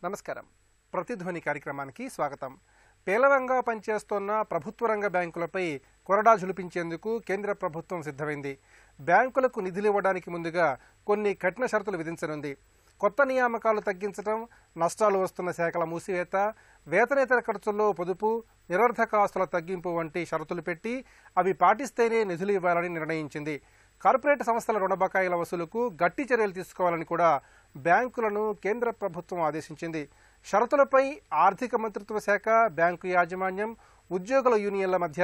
నమస్కారం. ప్రతిధ్వని కార్యక్రమానికి స్వాగతం. పేలవంగా పనిచేస్తున్న ప్రభుత్వ రంగ బ్యాంకులపై కొరడా జులిపించేందుకు కేంద్ర ప్రభుత్వం సిద్ధమైంది. బ్యాంకులకు నిధులు ఇవ్వడానికి ముందుగా కొన్ని కఠిన షరతులు విధించనుంది. కొత్త నియామకాలు తగ్గించడం, నష్టాలు వస్తున్న శాఖల మూసివేత, వేతనేతర ఖర్చుల్లో పొదుపు, నిరర్థక ఆస్తుల తగ్గింపు వంటి షరతులు పెట్టి అవి పాటిస్తేనే నిధులు ఇవ్వాలని నిర్ణయించింది. కార్పొరేట్ సంస్థల రుణ బకాయిల వసూలుకు గట్టి చర్యలు తీసుకోవాలని కూడా బ్యాంకులను కేంద్ర ప్రభుత్వం ఆదేశించింది. షరతులపై ఆర్థిక మంత్రిత్వ శాఖ, బ్యాంకు యాజమాన్యం, ఉద్యోగుల యూనియన్ల మధ్య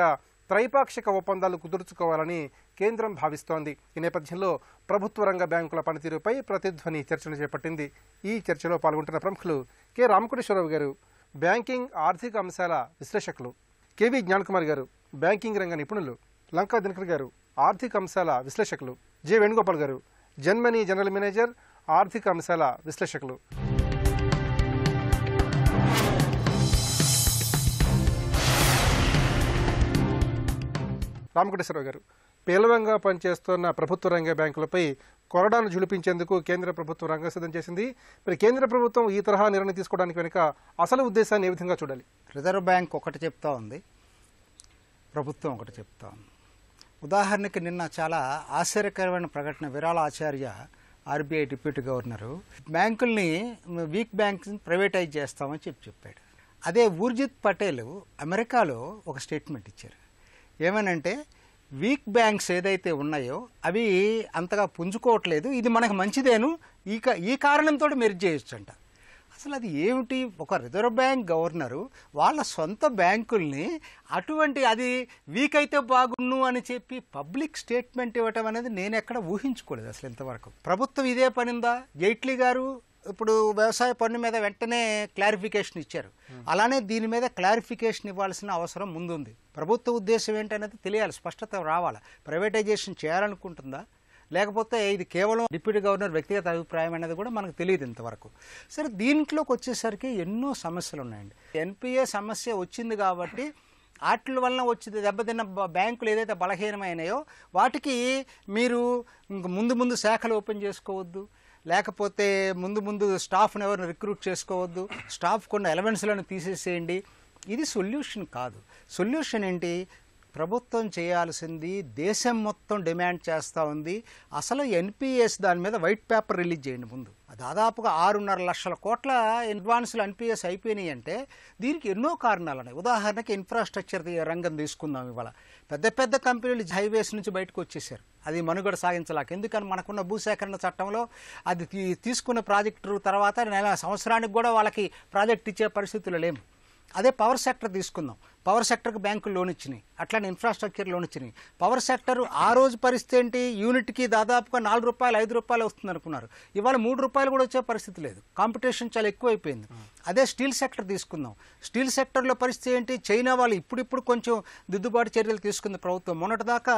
త్రైపాక్షిక ఒప్పందాలు కుదుర్చుకోవాలని కేంద్రం భావిస్తోంది. ఈ నేపథ్యంలో ప్రభుత్వ రంగ బ్యాంకుల పనితీరుపై ప్రతిధ్వని చర్చను చేపట్టింది. ఈ చర్చలో పాల్గొంటున్న ప్రముఖులు కె రామకోటేశ్వరరావు గారు, బ్యాంకింగ్ ఆర్థిక అంశాల విశ్లేషకులు, కెవి జ్ఞానకుమార్ గారు, బ్యాంకింగ్ రంగ నిపుణులు, లంకా దినకర్ గారు, ఆర్థిక అంశాల విశ్లేషకులు, జె వేణుగోపాల్ గారు, జన్మనీ జనరల్ మేనేజర్, ఆర్థిక అంశాల విశ్లేషకులు. రామకోటేశ్వరరావు గారు, పేలవంగా పనిచేస్తున్న ప్రభుత్వ రంగ బ్యాంకులపై కొరడాను జులిపించేందుకు కేంద్ర ప్రభుత్వం రంగం సిద్ధం చేసింది. మరి కేంద్ర ప్రభుత్వం ఈ తరహా నిర్ణయం తీసుకోవడానికి వెనుక అసలు ఉద్దేశాన్ని ఏ విధంగా చూడాలి? రిజర్వ్ బ్యాంక్ ఒకటి చెప్తా ఉంది, ప్రభుత్వం ఒకటి చెప్తా ఉంది. ఉదాహరణకి నిన్న చాలా ఆశ్చర్యకరమైన ప్రకటన విరాళ ఆచార్య, ఆర్బీఐ డిప్యూటీ గవర్నరు, బ్యాంకుల్ని వీక్ బ్యాంక్స్ ప్రైవేటైజ్ చేస్తామని చెప్పాడు. అదే ఊర్జిత్ పటేల్ అమెరికాలో ఒక స్టేట్మెంట్ ఇచ్చారు. ఏమనంటే వీక్ బ్యాంక్స్ ఏదైతే ఉన్నాయో అవి అంతగా పుంజుకోవట్లేదు, ఇది మనకు మంచిదేను, ఈ కారణంతో మెర్జ్ చేయొచ్చు అంట. అసలు అది ఏమిటి? ఒక రిజర్వ్ బ్యాంక్ గవర్నరు వాళ్ళ సొంత బ్యాంకుల్ని అటువంటి అది వీక్ అయితే బాగున్ను అని చెప్పి పబ్లిక్ స్టేట్మెంట్ ఇవ్వటం అనేది నేను ఎక్కడ ఊహించుకోలేదు అసలు ఇంతవరకు. ప్రభుత్వం ఇదే పనిందా? జైట్లీ గారు ఇప్పుడు వ్యవసాయ పన్ను మీద వెంటనే క్లారిఫికేషన్ ఇచ్చారు. అలానే దీని మీద క్లారిఫికేషన్ ఇవ్వాల్సిన అవసరం ముందుంది. ప్రభుత్వ ఉద్దేశం ఏంటనేది తెలియాలి, స్పష్టత రావాలి. ప్రైవేటైజేషన్ చేయాలనుకుంటుందా, లేకపోతే ఇది కేవలం డిప్యూటీ గవర్నర్ వ్యక్తిగత అభిప్రాయం అనేది కూడా మనకు తెలియదు ఇంతవరకు. సరే, దీంట్లోకి వచ్చేసరికి ఎన్నో సమస్యలు ఉన్నాయండి. ఎన్పిఏ సమస్య వచ్చింది కాబట్టి వాటి వలన వచ్చి దెబ్బతిన్న బ్యాంకులు ఏదైతే బలహీనమైనాయో వాటికి మీరు ముందు శాఖలు ఓపెన్ చేసుకోవద్దు, లేకపోతే ముందు స్టాఫ్ను ఎవరిని రిక్రూట్ చేసుకోవద్దు, స్టాఫ్ కొన్ని ఎలవెన్స్లను తీసేసేయండి. ఇది సొల్యూషన్ కాదు. సొల్యూషన్ ఏంటి? ప్రభుత్వం చేయాల్సింది, దేశం మొత్తం డిమాండ్ చేస్తూ ఉంది, అసలు ఎన్పిఎస్ దాని మీద వైట్ పేపర్ రిలీజ్ చేయండి ముందు. దాదాపుగా 6.5 లక్షల కోట్ల అడ్వాన్సులు ఎన్పిఎస్ అయిపోయినాయి అంటే దీనికి ఎన్నో కారణాలు ఉన్నాయి. ఉదాహరణకి ఇన్ఫ్రాస్ట్రక్చర్ రంగం తీసుకుందాం. ఇవాళ పెద్ద కంపెనీలు హైవేస్ నుంచి బయటకు వచ్చేసారు, అది మనుగడ సాగించలేక. ఎందుకని మనకున్న భూసేకరణ చట్టంలో అది తీసుకున్న ప్రాజెక్టు తర్వాత సంవత్సరానికి కూడా వాళ్ళకి ప్రాజెక్ట్ ఇచ్చే పరిస్థితులు లేవు. అదే పవర్ సెక్టర్ తీసుకుందాం. పవర్ సెక్టర్కి బ్యాంకులు లోన్ ఇచ్చినాయి, అట్లానే ఇన్ఫ్రాస్ట్రక్చర్ లోన్ ఇచ్చినాయి. పవర్ సెక్టర్ ఆ రోజు పరిస్థితి ఏంటి? యూనిట్కి దాదాపుగా 4 రూపాయలు 5 రూపాయలు వస్తుంది అనుకున్నారు, ఇవాళ 3 రూపాయలు కూడా వచ్చే పరిస్థితి లేదు. కాంపిటీషన్ చాలా ఎక్కువైపోయింది. అదే స్టీల్ సెక్టర్ తీసుకుందాం. స్టీల్ సెక్టర్లో పరిస్థితి ఏంటి? చైనా వాళ్ళు ఇప్పుడు కొంచెం దిద్దుబాటు చర్యలు తీసుకుంది ప్రభుత్వం. మొన్నటిదాకా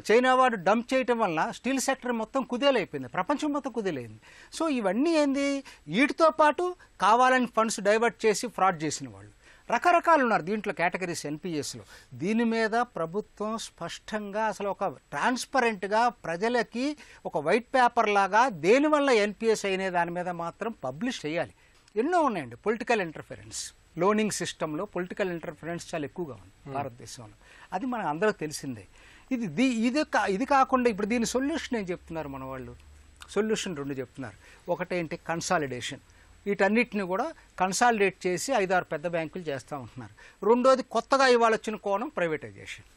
చైనా వాడు డంప్ చేయటం వలన స్టీల్ సెక్టర్ మొత్తం కుదేలైపోయింది, ప్రపంచం మొత్తం కుదేలైంది. సో ఇవన్నీ ఏంది? వీటితో పాటు కావాలని ఫండ్స్ డైవర్ట్ చేసి ఫ్రాడ్ చేసిన వాళ్ళు రకరకాలు ఉన్నారు దీంట్లో కేటగిరీస్ ఎన్పిఎస్లో. దీని మీద ప్రభుత్వం స్పష్టంగా అసలు ఒక ట్రాన్స్పరెంట్గా ప్రజలకి ఒక వైట్ పేపర్ లాగా దేనివల్ల ఎన్పిఎస్ అయినే దాని మీద మాత్రం పబ్లిష్ చేయాలి. ఎన్నో ఉన్నాయండి. పొలిటికల్ ఇంటర్ఫరెన్స్, లోనింగ్ సిస్టంలో పొలిటికల్ ఇంటర్ఫరెన్స్ చాలా ఎక్కువగా ఉంది భారతదేశంలో, అది మనకు అందరూ తెలిసిందే. ఇది కాకుండా ఇప్పుడు దీని సొల్యూషన్ ఏం చెప్తున్నారు మన వాళ్ళు? సొల్యూషన్ 2 చెప్తున్నారు. ఒకటేంటి? కన్సాలిడేషన్. వీటన్నిటిని కూడా కన్సాలిడేట్ చేసి 5-6 పెద్ద బ్యాంకులు చేస్తూ ఉంటున్నారు. రెండోది కొత్తగా ఇవాళ వచ్చిన కోణం ప్రైవేటైజేషన్.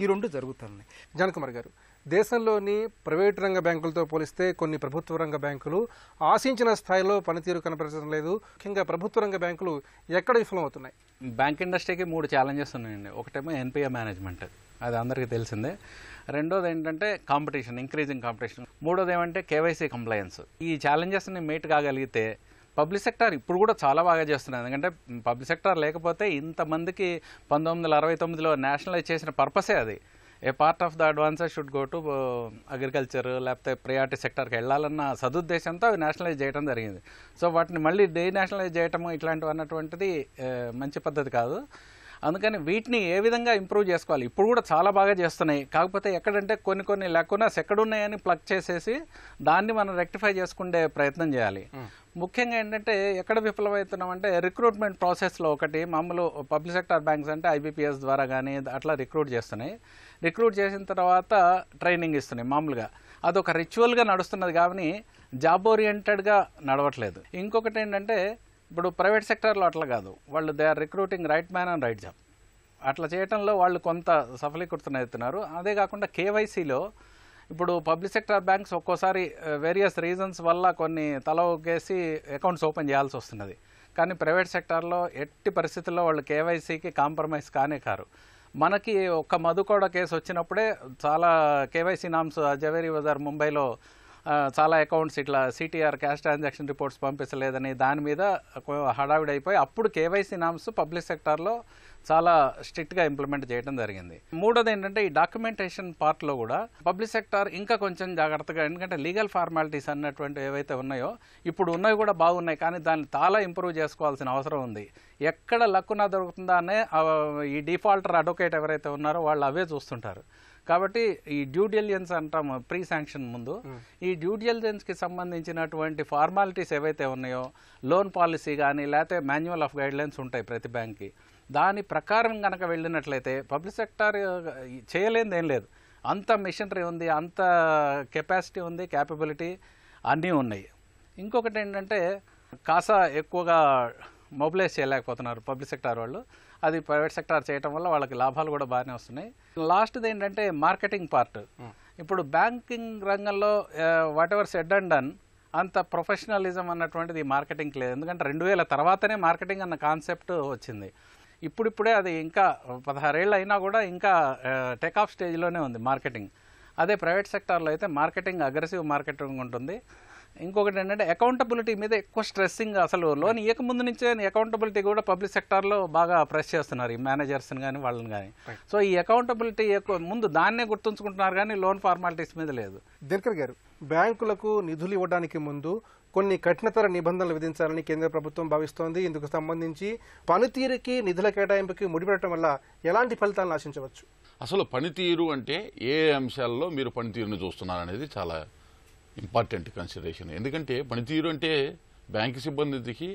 ఈ 2 జరుగుతున్నాయి. జ్ఞానకుమార్ గారు, దేశంలోని ప్రైవేటు రంగ బ్యాంకులతో పోలిస్తే కొన్ని ప్రభుత్వ రంగ బ్యాంకులు ఆశించిన స్థాయిలో పనితీరు కనపరచడం లేదు. ముఖ్యంగా ప్రభుత్వ రంగ బ్యాంకులు ఎక్కడ విఫలమవుతున్నాయి? బ్యాంక్ ఇండస్ట్రీకి 3 ఛాలెంజెస్ ఉన్నాయండి. ఒకటేమో ఎన్పిఏ మేనేజ్మెంట్, అది అందరికీ తెలిసిందే. రెండోది ఏంటంటే కాంపిటీషన్, ఇంక్రీజింగ్ కాంపిటీషన్. మూడోది ఏమంటే కేవైసీ కంప్లయన్స్. ఈ ఛాలెంజెస్ని మీట్ కాగలిగితే పబ్లిక్ సెక్టర్ ఇప్పుడు కూడా చాలా బాగా చేస్తున్నారు. ఎందుకంటే పబ్లిక్ సెక్టర్ లేకపోతే ఇంతమందికి 1969లో నేషనలైజ్ చేసిన పర్పసే అది. A part of the advances should go to agriculture, లేకపోతే ప్రయారిటీ సెక్టర్కి వెళ్ళాలన్న సదుద్దేశంతో అవి నేషనలైజ్ చేయడం జరిగింది. సో వాటిని మళ్ళీ నేషనలైజ్ చేయటము ఇట్లాంటివి అన్నటువంటిది మంచి పద్ధతి కాదు. అందుకని వీటిని ఏ విధంగా ఇంప్రూవ్ చేసుకోవాలి, ఇప్పుడు కూడా చాలా బాగా చేస్తున్నాయి. కాకపోతే ఎక్కడంటే కొన్ని లెక్కునస్ ఎక్కడున్నాయని ప్లగ్ చేసేసి దాన్ని మనం రెక్టిఫై చేసుకునే ప్రయత్నం చేయాలి. ముఖ్యంగా ఏంటంటే ఎక్కడ విఫలమవుతున్నామంటే రిక్రూట్మెంట్ ప్రాసెస్లో ఒకటి మామూలు పబ్లిక్ సెక్టర్ బ్యాంక్స్ అంటే IBPS ద్వారా కానీ అట్లా రిక్రూట్ చేస్తున్నాయి. రిక్రూట్ చేసిన తర్వాత ట్రైనింగ్ ఇస్తున్నాయి మామూలుగా. అదొక రిచువల్గా నడుస్తున్నది కానీ జాబ్ ఓరియంటెడ్గా నడవట్లేదు. ఇంకొకటి ఏంటంటే ఇప్పుడు ప్రైవేట్ సెక్టర్లో అట్లా కాదు, వాళ్ళు they are recruiting right man and right job. అట్లా చేయడంలో వాళ్ళు కొంత సఫలీకృతమవుతున్నారు. అదే కాకుండా KYCలో ఇప్పుడు పబ్లిక్ సెక్టర్ బ్యాంక్స్ ఒక్కోసారి వేరియస్ రీజన్స్ వల్ల కొన్ని తల ఒగ్గేసి అకౌంట్స్ ఓపెన్ చేయాల్సి వస్తున్నది. కానీ ప్రైవేట్ సెక్టార్లో ఎట్టి పరిస్థితుల్లో వాళ్ళు KYCకి కాంప్రమైజ్ కానే కారు. మనకి ఒక్క మధుకోడ కేసు వచ్చినప్పుడే చాలా KYC నామ్స్ జవేరీ బజార్ ముంబైలో చాలా అకౌంట్స్ ఇట్లా CTR క్యాష్ ట్రాన్సాక్షన్ రిపోర్ట్స్ పంపించలేదని దాని మీద హడావిడి అయిపోయి అప్పుడు KYC నామ్స్ పబ్లిక్ సెక్టార్లో చాలా స్ట్రిక్ట్గా ఇంప్లిమెంట్ చేయడం జరిగింది. మూడోది ఏంటంటే ఈ డాక్యుమెంటేషన్ పార్ట్లో కూడా పబ్లిక్ సెక్టార్ ఇంకా కొంచెం జాగ్రత్తగా, ఎందుకంటే లీగల్ ఫార్మాలిటీస్ అన్నటువంటి ఏవైతే ఉన్నాయో ఇప్పుడు ఉన్నవి కూడా బాగున్నాయి కానీ దాన్ని చాలా ఇంప్రూవ్ చేసుకోవాల్సిన అవసరం ఉంది. ఎక్కడ లక్కున దొరుకుతుందా అనే ఈ డిఫాల్టర్ అడ్వకేట్ ఎవరైతే ఉన్నారో వాళ్ళు అవే చూస్తుంటారు. కాబట్టి ఈ డ్యూ డిలిజెన్స్ అంటాం ప్రీ శాంక్షన్ ముందు, ఈ డ్యూ డిలిజెన్స్కి సంబంధించినటువంటి ఫార్మాలిటీస్ ఏవైతే ఉన్నాయో లోన్ పాలసీ కానీ లేకపోతే మాన్యువల్ ఆఫ్ గైడ్లైన్స్ ఉంటాయి ప్రతి బ్యాంక్కి, దాని ప్రకారం కనుక వెళ్ళినట్లయితే పబ్లిక్ సెక్టార్ చేయలేనిది ఏం లేదు. అంత మిషనరీ ఉంది, అంత కెపాసిటీ ఉంది, క్యాపబిలిటీ అన్నీ ఉన్నాయి. ఇంకొకటి ఏంటంటే కాసా ఎక్కువగా మొబిలైజ్ చేయలేకపోతున్నారు పబ్లిక్ సెక్టార్ వాళ్ళు. అది ప్రైవేట్ సెక్టార్ చేయడం వల్ల వాళ్ళకి లాభాలు కూడా బాగానే వస్తున్నాయి. లాస్ట్ది ఏంటంటే మార్కెటింగ్ పార్ట్. ఇప్పుడు బ్యాంకింగ్ రంగంలో what ever said and done అంత ప్రొఫెషనలిజం అన్నటువంటిది మార్కెటింగ్కి లేదు. ఎందుకంటే 2000 తర్వాతనే మార్కెటింగ్ అన్న కాన్సెప్ట్ వచ్చింది. ఇప్పుడిప్పుడే అది ఇంకా 16 ఏళ్ళు అయినా కూడా ఇంకా టేక్ ఆఫ్ స్టేజ్లోనే ఉంది మార్కెటింగ్. అదే ప్రైవేట్ సెక్టార్లో అయితే మార్కెటింగ్ అగ్రెసివ్ మార్కెటింగ్ ఉంటుంది. ఇంకొకటి ఏంటంటే అకౌంటబిలిటీ మీద ఎక్కువ స్ట్రెస్సింగ్, అసలు లోన్ ఇవ్వకముందు నుంచే అకౌంటబిలిటీ కూడా పబ్లిక్ సెక్టార్లో బాగా ప్రెస్ చేస్తున్నారు ఈ మేనేజర్స్ని కానీ వాళ్ళని కానీ. సో ఈ అకౌంటబిలిటీ ఎక్కువ ముందు దాన్నే గుర్తుంచుకుంటున్నారు కానీ లోన్ ఫార్మాలిటీస్ మీద లేదు. దినకర్ గారు, బ్యాంకులకు నిధులు ఇవ్వడానికి ముందు కొన్ని కఠినతర నిబంధనలు విధించాలని కేంద్ర ప్రభుత్వం భావిస్తోంది. ఇందుకు సంబంధించి పనితీరుకి నిధుల కేటాయింపుకి ముడిపెట్టడం వల్ల ఎలాంటి ఫలితాలను ఆశించవచ్చు? అసలు పనితీరు అంటే ఏ అంశాల్లో మీరు పనితీరును చూస్తున్నారనేది చాలా ఇంపార్టెంట్ కన్సిడరేషన్. ఎందుకంటే పనితీరు అంటే బ్యాంకు సిబ్బందికి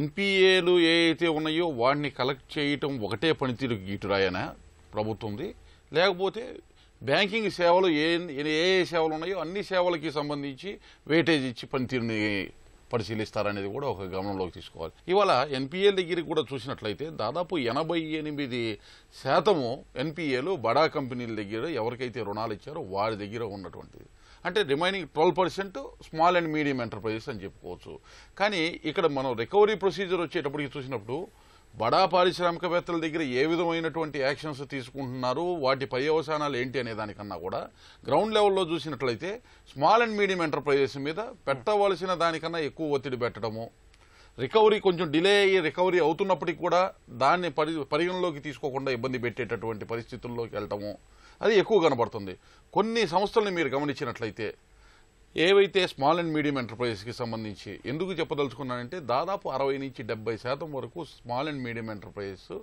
NPAలు ఏ అయితే ఉన్నాయో వాటిని కలెక్ట్ చేయటం ఒకటే పనితీరు గీటురాయన ప్రభుత్వంది, లేకపోతే బ్యాంకింగ్ సేవలు ఏ సేవలు ఉన్నాయో అన్ని సేవలకి సంబంధించి వెయిటేజ్ ఇచ్చి పనితీరుని పరిశీలిస్తారనేది కూడా ఒక గమనంలోకి తీసుకోవాలి. ఇవాళ NPA దగ్గరికి కూడా చూసినట్లయితే దాదాపు 88% NPAలు బడా కంపెనీల దగ్గర ఎవరికైతే రుణాలు ఇచ్చారో వారి దగ్గర ఉన్నటువంటిది. అంటే remaining 12% small and medium enterprises అని చెప్పుకోవచ్చు. కానీ ఇక్కడ మనం రికవరీ ప్రొసీజర్ వచ్చేటప్పటికి చూసినప్పుడు బడా పారిశ్రామికవేత్తల దగ్గర ఏ విధమైనటువంటి యాక్షన్స్ తీసుకుంటున్నారు, వాటి పర్యవసానాలు ఏంటి అనే దానికన్నా కూడా గ్రౌండ్ లెవెల్లో చూసినట్లయితే స్మాల్ అండ్ మీడియం ఎంటర్ప్రైజెస్ మీద పెట్టవలసిన దానికన్నా ఎక్కువ ఒత్తిడి పెట్టడము, రికవరీ కొంచెం డిలే అయ్యి రికవరీ అవుతున్నప్పటికీ కూడా దాన్ని పరిగణలోకి తీసుకోకుండా ఇబ్బంది పెట్టేటటువంటి పరిస్థితుల్లోకి వెళ్ళటము అది ఎక్కువ కనబడుతుంది. కొన్ని సంస్థల్ని మీరు గమనించినట్లయితే ఏవైతే స్మాల్ అండ్ మీడియం ఎంటర్ప్రైజెస్కి సంబంధించి ఎందుకు చెప్పదలుచుకున్నానంటే దాదాపు 60 నుంచి 70% వరకు స్మాల్ అండ్ మీడియం ఎంటర్ప్రైజెస్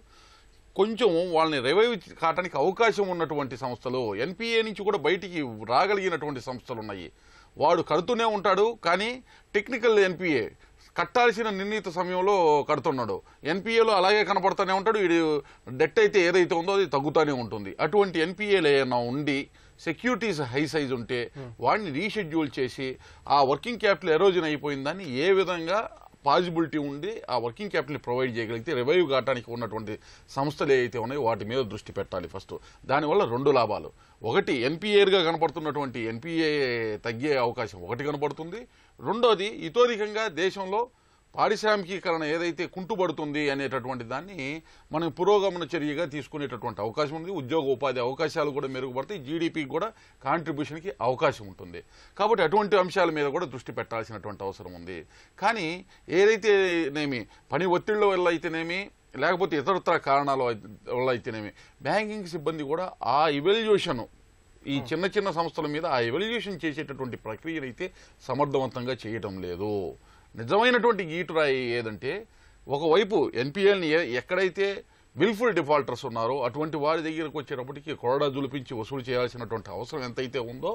కొంచెం వాళ్ళని రివైవ్ కావడానికి అవకాశం ఉన్నటువంటి సంస్థలు, NPA నుంచి కూడా బయటికి రాగలిగినటువంటి సంస్థలు ఉన్నాయి. వాడు కడుతూనే ఉంటాడు కానీ టెక్నికల్ NPA కట్టాల్సిన నిర్ణీత సమయంలో కడుతున్నాడు, NPAలో అలాగే కనపడుతూనే ఉంటాడు, వీడు డెట్ అయితే ఏదైతే ఉందో అది తగ్గుతూనే ఉంటుంది. అటువంటి NPAలు ఏమైనా ఉండి సెక్యూరిటీస్ హై సైజ్ ఉంటే వాడిని రీషెడ్యూల్ చేసి ఆ వర్కింగ్ క్యాపిటల్ ఎరోజన్ అయిపోయిందని ఏ విధంగా పాజిబిలిటీ ఉండి ఆ వర్కింగ్ క్యాపిటల్ ప్రొవైడ్ చేయగలిగితే రివైవ్ కావడానికి ఉన్నటువంటి సంస్థలు ఏవైతే ఉన్నాయో వాటి మీద దృష్టి పెట్టాలి ఫస్ట్. దానివల్ల 2 లాభాలు, ఒకటి NPAగా కనపడుతున్నటువంటి NPA తగ్గే అవకాశం ఒకటి కనపడుతుంది, రెండోది ఇతోధికంగా దేశంలో పారిశ్రామికీకరణ ఏదైతే కుంటుపడుతుంది అనేటటువంటి దాన్ని మనం పురోగమన చర్యగా తీసుకునేటటువంటి అవకాశం ఉంది. ఉద్యోగ ఉపాధి అవకాశాలు కూడా మెరుగుపడతాయి, జీడీపీకి కూడా కాంట్రిబ్యూషన్కి అవకాశం ఉంటుంది. కాబట్టి అటువంటి అంశాల మీద కూడా దృష్టి పెట్టాల్సినటువంటి అవసరం ఉంది. కానీ ఏదైతేనేమి పని ఒత్తిళ్ల వల్ల అయితేనేమి లేకపోతే ఇతరత్ర కారణాల వల్ల అయితేనేమి బ్యాంకింగ్ సిబ్బంది కూడా ఆ ఇవాల్యుయేషన్ ఈ చిన్న చిన్న సంస్థల మీద ఆ ఎవాల్యుయేషన్ చేసేటటువంటి ప్రక్రియను అయితే సమర్థవంతంగా చేయటం లేదు. నిజమైనటువంటి గీటురాయి ఏదంటే ఒకవైపు NPAలని ఎక్కడైతే విల్ఫుల్ డిఫాల్టర్స్ ఉన్నారో అటువంటి వారి దగ్గరకు వచ్చేటప్పటికి కొరడా జులిపించి వసూలు చేయాల్సినటువంటి అవసరం ఎంతైతే ఉందో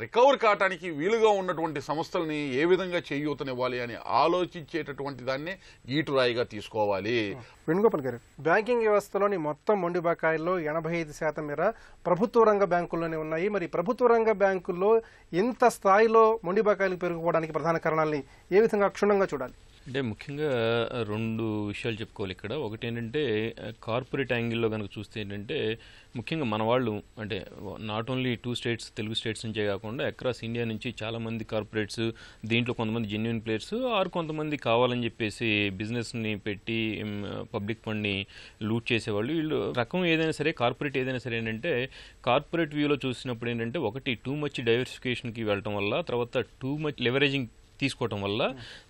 రికవర్ కావడానికి వీలుగా ఉన్నటువంటి సంస్థల్ని ఏ విధంగా చేయూతనివ్వాలి అని ఆలోచించేటటువంటి దాన్ని గీటురాయిగా తీసుకోవాలి. వేణుగోపాల్ గారు, బ్యాంకింగ్ వ్యవస్థలోని మొత్తం మొండి బకాయిల్లో 85% మేర ప్రభుత్వ రంగ బ్యాంకుల్లోనే ఉన్నాయి. మరి ప్రభుత్వ రంగ బ్యాంకుల్లో ఇంత స్థాయిలో మొండి బకాయిలు పెరిగిపోవడానికి ప్రధాన కారణాలని ఏ విధంగా క్షుణ్ణంగా చూడాలి? అంటే ముఖ్యంగా రెండు విషయాలు చెప్పుకోవాలి ఇక్కడ. ఒకటి ఏంటంటే కార్పొరేట్ యాంగిల్లో కనుక చూస్తే ఏంటంటే ముఖ్యంగా మన వాళ్ళు అంటే not only 2 states Telugu states నుంచే కాకుండా అక్రాస్ ఇండియా నుంచి చాలామంది కార్పొరేట్స్, దీంట్లో కొంతమంది జెన్యున్ ప్లేయర్స్ ఆర్ కొంతమంది కావాలని చెప్పేసి బిజినెస్ని పెట్టి పబ్లిక్ ఫండ్ని లూట్ చేసేవాళ్ళు. వీళ్ళు రకం ఏదైనా సరే, కార్పొరేట్ ఏదైనా సరే ఏంటంటే కార్పొరేట్ వ్యూలో చూసినప్పుడు ఏంటంటే ఒకటి టూ మచ్ డైవర్సిఫికేషన్కి వెళ్ళటం వల్ల, తర్వాత టూ మచ్ లెవరేజింగ్ తీసుకోవటం వల్ల,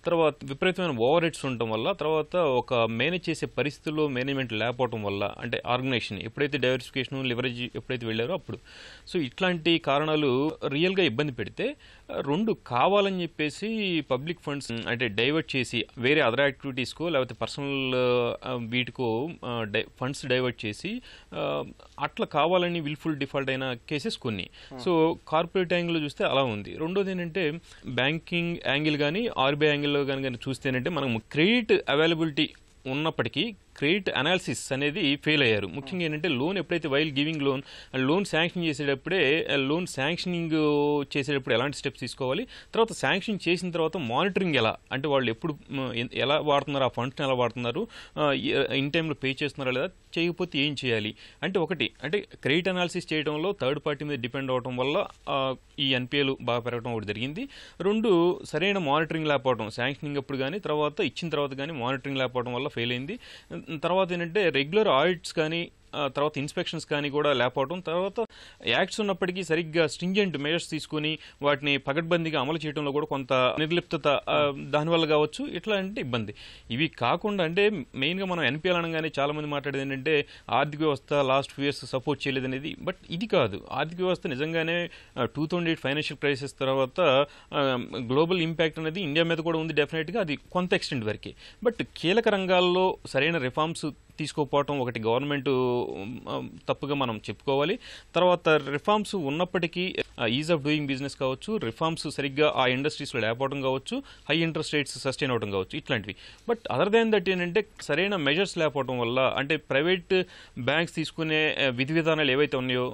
తర్వాత విపరీతమైన ఓవర్ హెడ్స్ ఉండటం వల్ల, తర్వాత ఒక మేనేజ్ చేసే పరిస్థితుల్లో మేనేజ్మెంట్ లేకపోవటం వల్ల, అంటే ఆర్గనైజేషన్ ఎప్పుడైతే డైవర్సిఫికేషన్ లివరేజ్ ఎప్పుడైతే వెళ్ళారో అప్పుడు. సో ఇట్లాంటి కారణాలు రియల్గా ఇబ్బంది పెడితే రెండు కావాలని చెప్పేసి పబ్లిక్ ఫండ్స్ అంటే డైవర్ట్ చేసి వేరే అదర్ యాక్టివిటీస్కో లేకపోతే పర్సనల్ వీటికో ఫండ్స్ డైవర్ట్ చేసి అట్లా కావాలని విల్ఫుల్ డిఫాల్ట్ అయిన కేసెస్ కొన్ని. సో కార్పొరేట్ యాంగిల్లో చూస్తే అలా ఉంది. రెండోది ఏంటంటే బ్యాంకింగ్ యాంగిల్ కానీ ఆర్బీఐ యాంగిల్లో కానీ చూస్తేనంటే మనం క్రెడిట్ అవైలబిలిటీ ఉన్నప్పటికీ క్రెడిట్ అనాలిసిస్ అనేది ఫెయిల్ అయ్యారు. ముఖ్యంగా ఏంటంటే లోన్ ఎప్పుడైతే వైల్ గివింగ్ లోన్ శాంక్షన్ చేసేటప్పుడే లోన్ శాంక్షనింగ్ చేసేటప్పుడు ఎలాంటి స్టెప్స్ తీసుకోవాలి, తర్వాత శాంక్షన్ చేసిన తర్వాత మానిటరింగ్ ఎలా, అంటే వాళ్ళు ఎప్పుడు ఎలా వాడుతున్నారు, ఆ ఫండ్స్ని ఎలా వాడుతున్నారు, ఇన్ టైంలో పే చేస్తున్నారా లేదా, చేయకపోతే ఏం చేయాలి అంటే ఒకటి అంటే క్రెడిట్ అనాలిసిస్ చేయడంలో థర్డ్ పార్టీ మీద డిపెండ్ అవడం వల్ల ఈ ఎన్పిఏలు బాగా పెరగడం ఒకటి జరిగింది. రెండు సరైన మానిటరింగ్ లేకపోవడం, శాంక్షనింగ్ అప్పుడు కానీ తర్వాత ఇచ్చిన తర్వాత కానీ మానిటరింగ్ లేకపోవడం వల్ల ఫెయిల్ అయింది. తర్వాత ఏంటంటే రెగ్యులర్ ఆడిట్స్ కానీ తర్వాత ఇన్స్పెక్షన్స్ కానీ కూడా లేకపోవడం, తర్వాత యాక్ట్స్ ఉన్నప్పటికీ సరిగ్గా స్ట్రింజెంట్ మెజర్స్ తీసుకుని వాటిని పకడ్బందీగా అమలు చేయడంలో కూడా కొంత నిర్లిప్తత దానివల్ల కావచ్చు. ఇట్లా అంటే ఇబ్బంది. ఇవి కాకుండా అంటే మెయిన్గా మనం ఎన్పిఎల్ అనగానే చాలా మంది మాట్లాడేది ఏంటంటే ఆర్థిక వ్యవస్థ లాస్ట్ 2 years సపోర్ట్ చేయలేదనేది. బట్ ఇది కాదు. ఆర్థిక వ్యవస్థ నిజంగానే 2008 ఫైనాన్షియల్ క్రైసిస్ తర్వాత గ్లోబల్ ఇంపాక్ట్ అనేది ఇండియా మీద కూడా ఉంది డెఫినెట్గా, అది కొంత ఎక్స్టెంట్ వరకే. బట్ కీలక రంగాల్లో సరైన రిఫార్మ్స్ తీసుకోకపోవటం ఒకటి గవర్నమెంట్ తప్పుగా మనం చెప్పుకోవాలి. తర్వాత రిఫార్మ్స్ ఉన్నప్పటికీ ఈజ్ ఆఫ్ డూయింగ్ బిజినెస్ కావచ్చు, రిఫార్మ్స్ సరిగ్గా ఆ ఇండస్ట్రీస్లో లేకపోవడం కావచ్చు, హై ఇంట్రెస్ట్ రేట్స్ సస్టైన్ అవడం కావచ్చు, ఇట్లాంటివి. బట్ అదర్ దాన్ దట్ ఏంటంటే సరైన మెజర్స్ లేకపోవడం వల్ల అంటే ప్రైవేట్ బ్యాంక్స్ తీసుకునే విధి విధానాలు ఏవైతే ఉన్నాయో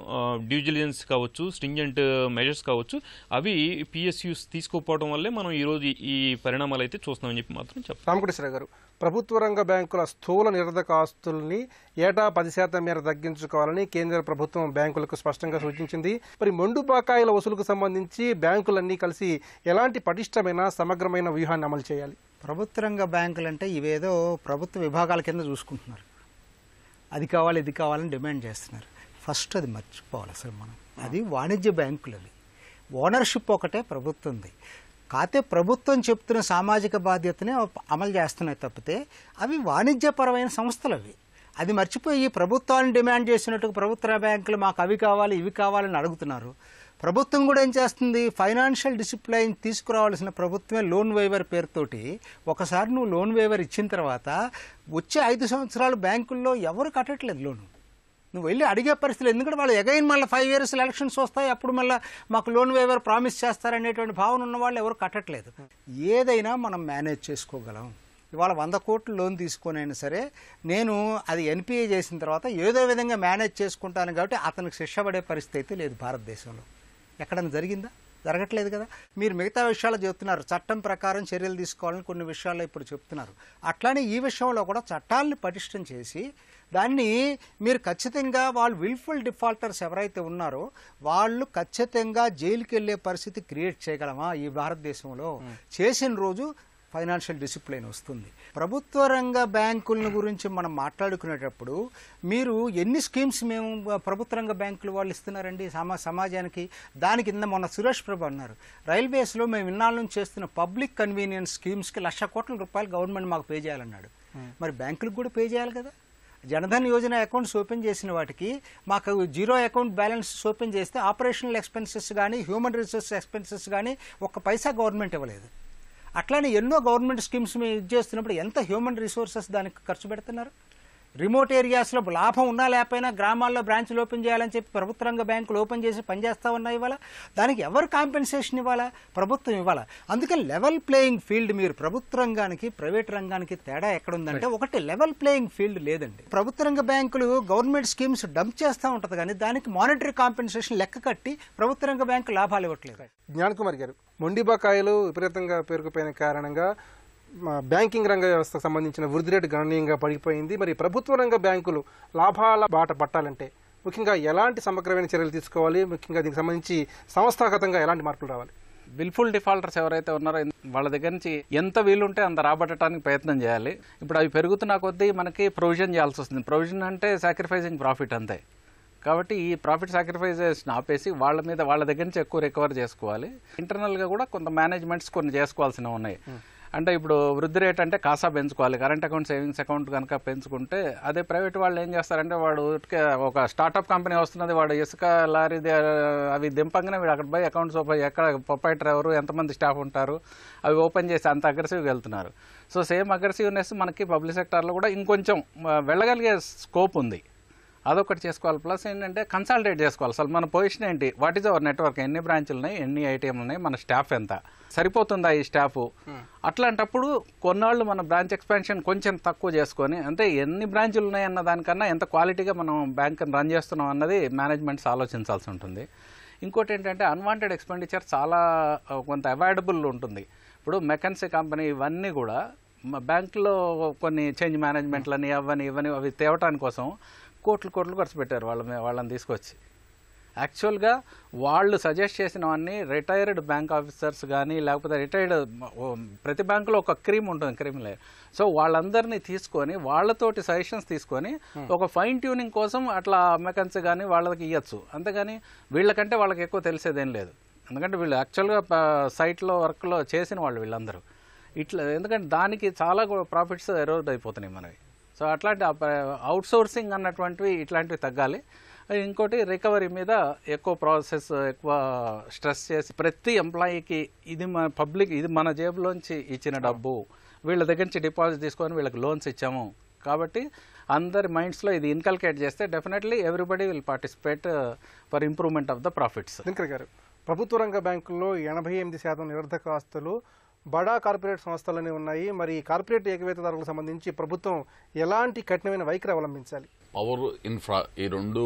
డ్యూ డిలిజెన్స్ కావచ్చు, స్ట్రింజెంట్ మెజర్స్ కావచ్చు, అవి పిఎస్యూస్ తీసుకోకపోవడం వల్లే మనం ఈరోజు ఈ పరిణామాలు అయితే చూస్తున్నామని చెప్పి మాత్రం చెప్పాలి. రామకోటేశ్వర గారు, ప్రభుత్వ రంగ బ్యాంకుల స్థూల నిరర్ధక ఆస్తుల్ని ఏటా 10% మేర తగ్గించుకోవాలని కేంద్ర ప్రభుత్వం బ్యాంకులకు స్పష్టంగా సూచించింది. మరి మొండు బకాయిల వసూలుకు సంబంధించి బ్యాంకులన్నీ కలిసి ఎలాంటి పటిష్టమైన సమగ్రమైన వ్యూహాన్ని అమలు చేయాలి? ప్రభుత్వ రంగ బ్యాంకులు అంటే ఇవేదో ప్రభుత్వ విభాగాల కింద చూసుకుంటున్నారు. అది కావాలి ఇది కావాలని డిమాండ్ చేస్తున్నారు. ఫస్ట్ అది మర్చిపోవాలి అసలు మనం. అది వాణిజ్య బ్యాంకులు, అవి ఓనర్షిప్ ఒకటే ప్రభుత్వంది. కాతే ప్రభుత్వం చెప్తున్న సామాజిక బాధ్యతని అమలు చేస్తున్నాయి తప్పితే అవి వాణిజ్యపరమైన సంస్థలు. అవి అది మర్చిపోయి ప్రభుత్వాన్ని డిమాండ్ చేసినట్టుగా ప్రభుత్వ బ్యాంకులు మాకు అవి కావాలి ఇవి కావాలని అడుగుతున్నారు. ప్రభుత్వం కూడా ఏం చేస్తుంది, ఫైనాన్షియల్ డిసిప్లైన్ తీసుకురావాల్సిన ప్రభుత్వమే లోన్ వేవర్ పేరుతోటి ఒకసారి నువ్వు లోన్ వేవర్ ఇచ్చిన తర్వాత వచ్చే 5 సంవత్సరాలు బ్యాంకుల్లో ఎవరు కట్టట్లేదు లోను. నువ్వు వెళ్ళి అడిగే పరిస్థితులు, ఎందుకంటే వాళ్ళు ఎగైన్ మళ్ళీ 5 years ఎలక్షన్స్ వస్తాయి, అప్పుడు మళ్ళీ మాకు లోన్ వేవర్ ప్రామిస్ చేస్తారనేటువంటి భావన ఉన్న వాళ్ళు ఎవరు కట్టట్లేదు. ఏదైనా మనం మేనేజ్ చేసుకోగలం. ఇవాళ 100 కోట్లు లోన్ తీసుకొనైనా సరే నేను అది ఎన్పిఏ చేసిన తర్వాత ఏదో విధంగా మేనేజ్ చేసుకుంటాను కాబట్టి అతనికి శిక్ష పడే పరిస్థితి అయితే లేదు భారతదేశంలో. ఎక్కడైనా జరిగిందా? జరగట్లేదు కదా. మీరు మిగతా విషయాలు చెప్తున్నారు, చట్టం ప్రకారం చర్యలు తీసుకోవాలని కొన్ని విషయాల్లో ఇప్పుడు చెప్తున్నారు. అట్లానే ఈ విషయంలో కూడా చట్టాలను పటిష్టం చేసి దాన్ని మీరు ఖచ్చితంగా వాళ్ళు విల్ఫుల్ డిఫాల్టర్స్ ఎవరైతే ఉన్నారో వాళ్ళు ఖచ్చితంగా జైలుకి వెళ్ళే పరిస్థితి క్రియేట్ చేయగలమా ఈ భారతదేశంలో? చేసిన రోజు ఫైనాన్షియల్ డిసిప్లిన్ వస్తుంది. ప్రభుత్వ రంగ బ్యాంకుల గురించి మనం మాట్లాడుకునేటప్పుడు మీరు ఎన్ని స్కీమ్స్ మేము ప్రభుత్వ రంగ బ్యాంకులు వాళ్ళు ఇస్తున్నారండి సమాజానికి? దాని కింద మొన్న సురేష్ ప్రభు అన్నారు, రైల్వేస్లో మేము ఇన్నాళ్ళ నుంచి చేస్తున్న పబ్లిక్ కన్వీనియన్స్ స్కీమ్స్కి 1,00,000 కోట్ల రూపాయలు గవర్నమెంట్ మాకు పే చేయాలన్నాడు. మరి బ్యాంకులకు కూడా పే చేయాలి కదా. జనధన్ యోజన అకౌంట్స్ ఓపెన్ చేసిన వాటికి మాకు జీరో అకౌంట్ బ్యాలెన్స్ ఓపెన్ చేస్తే ఆపరేషనల్ ఎక్స్పెన్సెస్ కానీ హ్యూమన్ రిసోర్స్ ఎక్స్పెన్సెస్ కానీ 1 పైసా గవర్నమెంట్ ఇవ్వలేదు. అట్లానే ఎన్నో గవర్నమెంట్ స్కీమ్స్ మేము చేస్తున్నప్పుడు ఎంత హ్యూమన్ రిసోర్సెస్ దానికి ఖర్చు పెడుతున్నారు? రిమోట్ ఏరియాస్లో లాభం ఉన్నా లేకపోయినా గ్రామాల్లో బ్రాంచ్లు ఓపెన్ చేయాలని చెప్పి ప్రభుత్వ రంగ బ్యాంకులు ఓపెన్ చేసి పనిచేస్తూ ఉన్నాయి ఇవాళ. దానికి ఎవరు కాంపెన్సేషన్ ఇవ్వాలా? ప్రభుత్వం ఇవ్వాలా. అందుకని లెవెల్ ప్లేయింగ్ ఫీల్డ్, మీరు ప్రభుత్వ రంగానికి ప్రైవేట్ రంగానికి తేడా ఎక్కడుందంటే, ఒకటి లెవెల్ ప్లేయింగ్ ఫీల్డ్ లేదండి. ప్రభుత్వ రంగ బ్యాంకులు గవర్నమెంట్ స్కీమ్స్ డంప్ చేస్తూ ఉంటుంది, కానీ దానికి మానిటరీ కాంపెన్సేషన్ లెక్క కట్టి ప్రభుత్వ రంగ బ్యాంకు లాభాలు ఇవ్వట్లేదు. జ్ఞానకుమార్ గారు, మొండి బకాయిలు విపరీతంగా పేరుకుపోయిన కారణంగా బ్యాంకింగ్ రంగ వ్యవస్థకు సంబంధించిన వృద్ధి రేటు గణనీయంగా పడిపోయింది. మరి ప్రభుత్వ రంగ బ్యాంకులు లాభాల బాట పట్టాలంటే ముఖ్యంగా ఎలాంటి సమగ్రమైన చర్యలు తీసుకోవాలి? ముఖ్యంగా దీనికి సంబంధించి సంస్థాగతంగా ఎలాంటి మార్పులు రావాలి? బిల్ఫుల్ డిఫాల్టర్స్ ఎవరైతే ఉన్నారో వాళ్ళ దగ్గర నుంచి ఎంత వీలుంటే అంత రాబట్టడానికి ప్రయత్నం చేయాలి. ఇప్పుడు అవి పెరుగుతున్న కొద్దీ మనకి ప్రొవిజన్ చేయాల్సి వస్తుంది. ప్రొవిజన్ అంటే సాక్రిఫైసింగ్ ప్రాఫిట్ అంతే. కాబట్టి ఈ ప్రాఫిట్ సాక్రిఫైజెస్ని ఆపేసి వాళ్ళ దగ్గర నుంచి ఎక్కువ రికవర్ చేసుకోవాలి. ఇంటర్నల్గా కూడా కొంత మేనేజ్మెంట్స్ కొన్ని చేసుకోవాల్సినవి ఉన్నాయి. అంటే ఇప్పుడు వృద్ధి రేట్ అంటే కాసా పెంచుకోవాలి. కరెంట్ అకౌంట్, సేవింగ్స్ అకౌంట్ కనుక పెంచుకుంటే, అదే ప్రైవేట్ వాళ్ళు ఏం చేస్తారంటే, వాడు ఒక స్టార్టప్ కంపెనీ వస్తున్నది, వాడు ఇసుక లారీ అవి దింపంగానే వీడు అక్కడ పోయి అకౌంట్స్ ఓపెన్, ఎక్కడ ప్రొపరైటర్ ఎవరు, ఎంతమంది స్టాఫ్ ఉంటారు, అవి ఓపెన్ చేసి అంత అగ్రెసివ్గా వెళ్తున్నారు. సో సేమ్ అగ్రెసివ్నెస్ మనకి పబ్లిక్ సెక్టార్లో కూడా ఇంకొంచెం వెళ్ళగలిగే స్కోప్ ఉంది. అదొకటి చేసుకోవాలి. ప్లస్ ఏంటంటే కన్సాలిడేట్ చేసుకోవాలి. అసలు మన పొజిషన్ ఏంటి, వాట్ ఈజ్ అవర్ నెట్వర్క్, ఎన్ని బ్రాంచ్లు ఉన్నాయి, ఎన్ని ఐటీఎంలు ఉన్నాయి, మన స్టాఫ్ ఎంత, సరిపోతుందా ఈ స్టాఫ్? అట్లాంటప్పుడు కొన్నాళ్ళు మన బ్రాంచ్ ఎక్స్పాన్షన్ కొంచెం తక్కువ చేసుకొని, అంటే ఎన్ని బ్రాంచ్లు ఉన్నాయన్న దానికన్నా ఎంత క్వాలిటీగా మనం బ్యాంక్ని రన్ చేస్తున్నాం అన్నది మేనేజ్మెంట్స్ ఆలోచించాల్సి ఉంటుంది. ఇంకోటి ఏంటంటే అన్వాంటెడ్ ఎక్స్పెండిచర్ చాలా కొంత అవాయిడబుల్ ఉంటుంది. ఇప్పుడు మెకన్సీ కంపెనీ ఇవన్నీ కూడా బ్యాంకులో కొన్ని చేంజ్ మేనేజ్మెంట్లని అవి తేవటాని కోసం కోట్లు ఖర్చు పెట్టారు వాళ్ళని తీసుకొచ్చి. యాక్చువల్గా వాళ్ళు సజెస్ట్ చేసినవన్నీ రిటైర్డ్ బ్యాంక్ ఆఫీసర్స్ కానీ, లేకపోతే రిటైర్డ్, ప్రతి బ్యాంకులో ఒక క్రీమ్ ఉంటుంది, క్రీమ్ లేయర్. సో వాళ్ళందరినీ తీసుకొని వాళ్ళతోటి సజెషన్స్ తీసుకొని ఒక ఫైన్ ట్యూనింగ్ కోసం అట్లా మెకన్స్ కానీ వాళ్ళకి ఇవ్వచ్చు. అంతేగాని వీళ్ళకంటే వాళ్ళకి ఎక్కువ తెలిసేదేం లేదు. ఎందుకంటే వీళ్ళు యాక్చువల్గా సైట్లో వర్క్లో చేసిన వాళ్ళు వీళ్ళందరూ ఇట్లా. ఎందుకంటే దానికి చాలా ప్రాఫిట్స్ ఎరోడ్ అయిపోతున్నాయి మనవి. సో అట్లాంటి అవుట్సోర్సింగ్ అన్నటువంటివి ఇట్లాంటివి తగ్గాలి. ఇంకోటి రికవరీ మీద ఎక్కువ ప్రాసెస్, ఎక్కువ స్ట్రెస్ చేసి ప్రతి ఎంప్లాయీకి ఇది మన జేబులోంచి ఇచ్చిన డబ్బు, వీళ్ళ దగ్గర నుంచి డిపాజిట్ తీసుకొని వీళ్ళకి లోన్స్ ఇచ్చాము కాబట్టి అందరి మైండ్స్లో ఇది ఇన్కల్కేట్ చేస్తే definitely everybody will participate for improvement of the profits. Dinakar గారు, ప్రభుత్వ రంగ బ్యాంకుల్లో 88% నిరర్ధక ఆస్తులు బడా కార్పొరేట్ సంస్థలనే ఉన్నాయి. మరి కార్పొరేట్ ఏకవేతదారులకు సంబంధించి ప్రభుత్వం ఎలాంటి కఠినమైన వైఖరి అవలంబించాలి? పవర్, ఇన్ఫ్రా, ఈ రెండు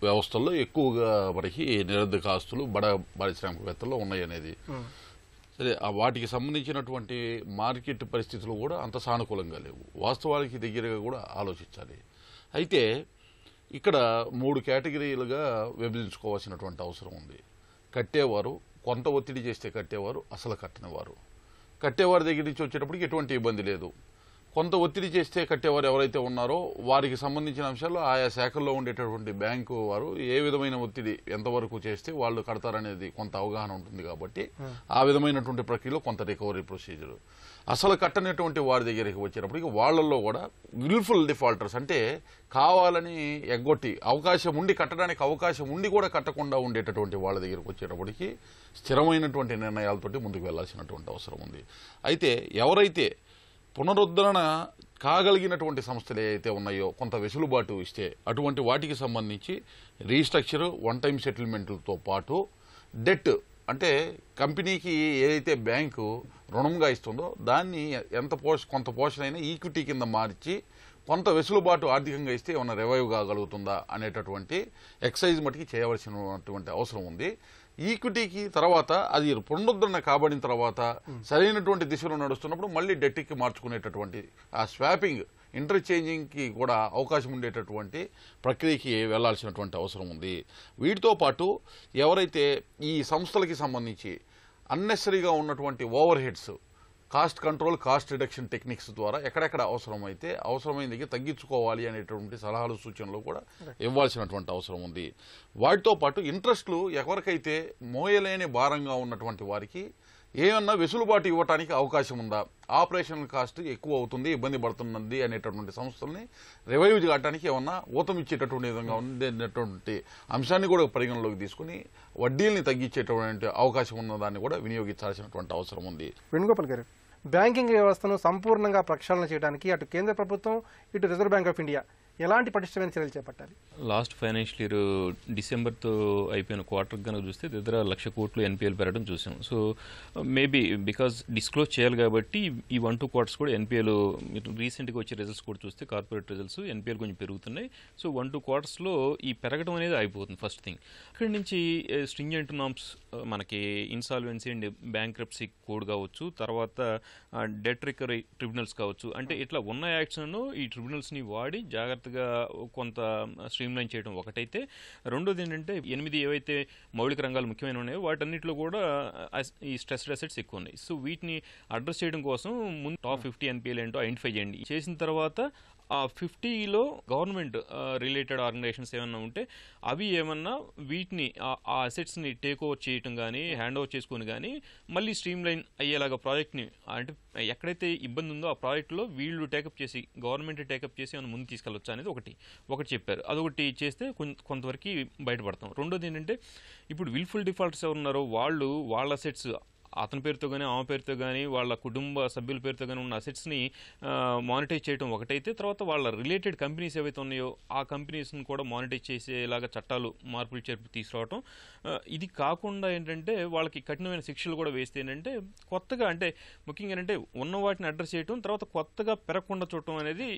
వ్యవస్థల్లో ఎక్కువగా మనకి నిరర్ధక ఆస్తులు బడా పారిశ్రామికవేత్తల్లో ఉన్నాయనేది సరే. వాటికి సంబంధించినటువంటి మార్కెట్ పరిస్థితులు కూడా అంత సానుకూలంగా లేవు. వాస్తవానికి దగ్గరగా కూడా ఆలోచించాలి. అయితే ఇక్కడ 3 కేటగిరీలుగా విభజించుకోవాల్సినటువంటి అవసరం ఉంది. కట్టేవారు, కొంత ఒత్తిడి చేస్తే కట్టేవారు, అసలు కట్టనివారు. కట్టేవారి దగ్గర నుంచి వచ్చేటప్పటికి ఎటువంటి ఇబ్బంది లేదు. కొంత ఒత్తిడి చేస్తే కట్టేవారు ఎవరైతే ఉన్నారో వారికి సంబంధించిన అంశాల్లో ఆయా శాఖల్లో ఉండేటటువంటి బ్యాంకు వారు ఏ విధమైన ఒత్తిడి ఎంతవరకు చేస్తే వాళ్ళు కడతారనేది కొంత అవగాహన ఉంటుంది కాబట్టి ఆ విధమైనటువంటి ప్రక్రియలో కొంత రికవరీ ప్రొసీజర్. అసలు కట్టనటువంటి వారి దగ్గరికి వచ్చేటప్పటికి వాళ్ళల్లో కూడా విల్ఫుల్ డిఫాల్టర్స్, అంటే కావాలని ఎగ్గొట్టి అవకాశం ఉండి కట్టడానికి అవకాశం ఉండి కూడా కట్టకుండా ఉండేటటువంటి వాళ్ళ దగ్గరికి వచ్చేటప్పటికి స్థిరమైనటువంటి నిర్ణయాలతోటి ముందుకు వెళ్లాల్సినటువంటి అవసరం ఉంది. అయితే ఎవరైతే పునరుద్ధరణ కాగలిగినటువంటి సంస్థలు ఏవైతే ఉన్నాయో కొంత వెసులుబాటు ఇస్తే అటువంటి వాటికి సంబంధించి రీస్ట్రక్చర్, వన్ టైం సెటిల్మెంట్లతో పాటు డెట్, అంటే కంపెనీకి ఏదైతే బ్యాంకు రుణంగా ఇస్తుందో దాన్ని కొంత పోర్షన్ అయినా ఈక్విటీ కింద మార్చి కొంత వెసులుబాటు ఆర్థికంగా ఇస్తే ఏమన్నా రివైవ్ కాగలుగుతుందా అనేటటువంటి ఎక్సైజ్ మటుకి చేయవలసినటువంటి అవసరం ఉంది. ఈక్విటీకి తర్వాత అది పునరుద్ధరణ కాబడిన తర్వాత సరైనటువంటి దిశలో నడుస్తున్నప్పుడు మళ్ళీ డెట్కి మార్చుకునేటటువంటి ఆ స్వాపింగ్, ఇంటర్చేంజింగ్కి కూడా అవకాశం ఉండేటటువంటి ప్రక్రియకి వెళ్లాల్సినటువంటి అవసరం ఉంది. వీటితో పాటు ఎవరైతే ఈ సంస్థలకి సంబంధించి అన్నెసరీగా ఉన్నటువంటి over heads, cost control, cost reduction techniques ద్వారా ఎక్కడెక్కడ అవసరమైన దగ్గర తగ్గించుకోవాలి అనేటువంటి సలహాలు, సూచనలు కూడా ఇవ్వాల్సినటువంటి అవసరం ఉంది. వాటితో పాటు ఇంట్రెస్ట్లు ఎవరికైతే మోయలేని భారంగా ఉన్నటువంటి వారికి ఏమన్నా వెసులుబాటు ఇవ్వడానికి అవకాశం ఉందా, ఆపరేషనల్ కాస్ట్ ఎక్కువ అవుతుంది, ఇబ్బంది పడుతున్నది అనేటటువంటి సంస్థల్ని రివైవ్ చేయడానికి ఏమన్నా ఊతం ఇచ్చేటటువంటి విధంగా ఉండేటటువంటి అంశాన్ని కూడా పరిగణలోకి తీసుకుని వడ్డీల్ని తగ్గించేటటువంటి అవకాశం ఉన్నదాన్ని కూడా వినియోగించాల్సినటువంటి అవసరం ఉంది. వేణుగోపాల్ గారు, బ్యాంకింగ్ వ్యవస్థను సంపూర్ణంగా ప్రక్షాళన చేయడానికి అటు కేంద్ర ప్రభుత్వం ఇటు రిజర్వ్ బ్యాంక్ ఆఫ్ ఇండియా ఎలాంటి పటిష్టమైన చర్యలు చేపట్టాలి? లాస్ట్ ఫైనాన్షియల్ ఇయర్ డిసెంబర్తో అయిపోయిన క్వార్టర్ కనుక చూస్తే దగ్గర 1,00,000 కోట్లు ఎన్పిఎల్ పెరగడం చూసాం. సో మేబీ బికాజ్ డిస్క్లోజ్ చేయాలి కాబట్టి ఈ 1-2 క్వార్టర్స్ కూడా ఎన్పిఎల్ రీసెంట్గా వచ్చే రిజల్ట్స్ కూడా చూస్తే కార్పొరేట్ రిజల్ట్స్ ఎన్పిఎల్ కొంచెం పెరుగుతున్నాయి. సో 1-2 క్వార్టర్స్లో ఈ పెరగడం అనేది అయిపోతుంది ఫస్ట్ థింగ్. ఇక్కడి నుంచి స్ట్రింజెంట్ నామ్స్ మనకి ఇన్సాల్వెన్సీ అండ్ బ్యాంక్రప్సీ కోడ్ కావచ్చు, తర్వాత డెట్ రికవరీ ట్రిబ్యునల్స్ కావచ్చు, అంటే ఇట్లా ఉన్న యాక్ట్స్ను ఈ ట్రిబ్యునల్స్ని వాడి జాగ్రత్తగా కొంత స్ట్రీమ్లైన్ చేయడం ఒకటైతే, రెండోది ఏంటంటే 8 ఏవైతే మౌలిక రంగాలు ముఖ్యమైన ఉన్నాయో వాటన్నిటిలో కూడా ఈ స్ట్రెస్డ్ అసెట్స్ ఎక్కువ ఉన్నాయి. సో వీటిని అడ్రస్ చేయడం కోసం ముందు టాప్ 50 ఎన్పిఎల్ ఏంటో ఐడెంటిఫై చేయండి. చేసిన తర్వాత ఆ 50లో గవర్నమెంట్ రిలేటెడ్ ఆర్గనైజేషన్స్ ఏమన్నా ఉంటే అవి ఏమన్నా వీటిని ఆ అసెట్స్ని టేక్ ఓవర్ చేయటం కానీ హ్యాండ్ ఓవర్ చేసుకొని కానీ మళ్ళీ స్ట్రీమ్ లైన్ అయ్యేలాగా ప్రాజెక్ట్ని, అంటే ఎక్కడైతే ఇబ్బంది ఉందో ఆ ప్రాజెక్టులో వీళ్ళు టేకప్ చేసి గవర్నమెంట్ టేకప్ చేసి ఏమైనా ముందు తీసుకెళ్ళొచ్చు అనేది ఒకటి చెప్పారు. అదొకటి చేస్తే కొంతవరకు బయటపడతాం. రెండోది ఏంటంటే ఇప్పుడు విల్ఫుల్ డిఫాల్టర్స్ ఎవరున్నారో వాళ్ళు వాళ్ళ అసెట్స్ అతని పేరుతో కానీ ఆమె పేరుతో కానీ వాళ్ళ కుటుంబ సభ్యుల పేరుతో కానీ ఉన్న అసెట్స్ని మానిటైజ్ చేయడం ఒకటైతే, తర్వాత వాళ్ళ రిలేటెడ్ కంపెనీస్ ఏవైతే ఉన్నాయో ఆ కంపెనీస్ని కూడా మానిటైజ్ చేసేలాగా చట్టాలు మార్పులు చేర్పు తీసుకురావటం. ఇది కాకుండా ఏంటంటే వాళ్ళకి కఠినమైన శిక్షలు కూడా వేస్తే ఏంటంటే కొత్తగా, అంటే ముఖ్యంగా ఏంటంటే ఉన్న వాటిని అడ్రస్ చేయడం, తర్వాత కొత్తగా పెరగకుండా చూడటం అనేది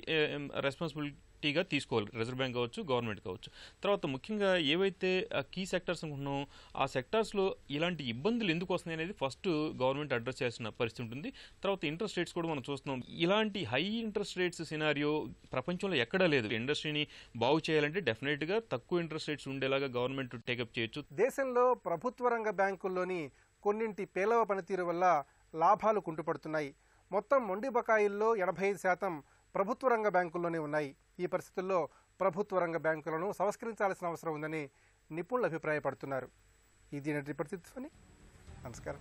రెస్పాన్సిబిలిటీగా తీసుకోవాలి రిజర్వ్ బ్యాంక్ కావచ్చు, గవర్నమెంట్ కావచ్చు. తర్వాత ముఖ్యంగా ఏవైతే కీ సెక్టర్స్ అనుకుంటున్నామో ఆ సెక్టార్స్లో ఇలాంటి ఇబ్బందులు ఎందుకు వస్తున్నాయి అనేది ఫస్ట్ గవర్నమెంట్ అడ్రస్ చేయాల్సిన పరిస్థితి ఉంటుంది. తర్వాత ఇంట్రెస్ట్ రేట్స్ కూడా మనం చూస్తున్నాం. ఇలాంటి హై ఇంట్రెస్ట్ రేట్స్ సినారియో ప్రపంచంలో ఎక్కడా లేదు. ఇండస్ట్రీని బాగు చేయాలంటే డెఫినెట్గా తక్కువ ఇంట్రెస్ట్ రేట్స్ ఉండేలాగా గవర్నమెంట్ టేకప్ చేయొచ్చు. దేశంలో ప్రభుత్వ రంగ బ్యాంకుల్లోని కొన్నింటి పేలవ పనితీరు వల్ల లాభాలు కుంటుపడుతున్నాయి. మొత్తం మొండి బకాయిల్లో 85% ప్రభుత్వ రంగ బ్యాంకుల్లోనే ఉన్నాయి. ఈ పరిస్థితుల్లో ప్రభుత్వ రంగ బ్యాంకులను సంస్కరించాల్సిన అవసరం ఉందని నిపుణులు అభిప్రాయపడుతున్నారు. ఇది నేటి పరిస్థితి. నమస్కారం.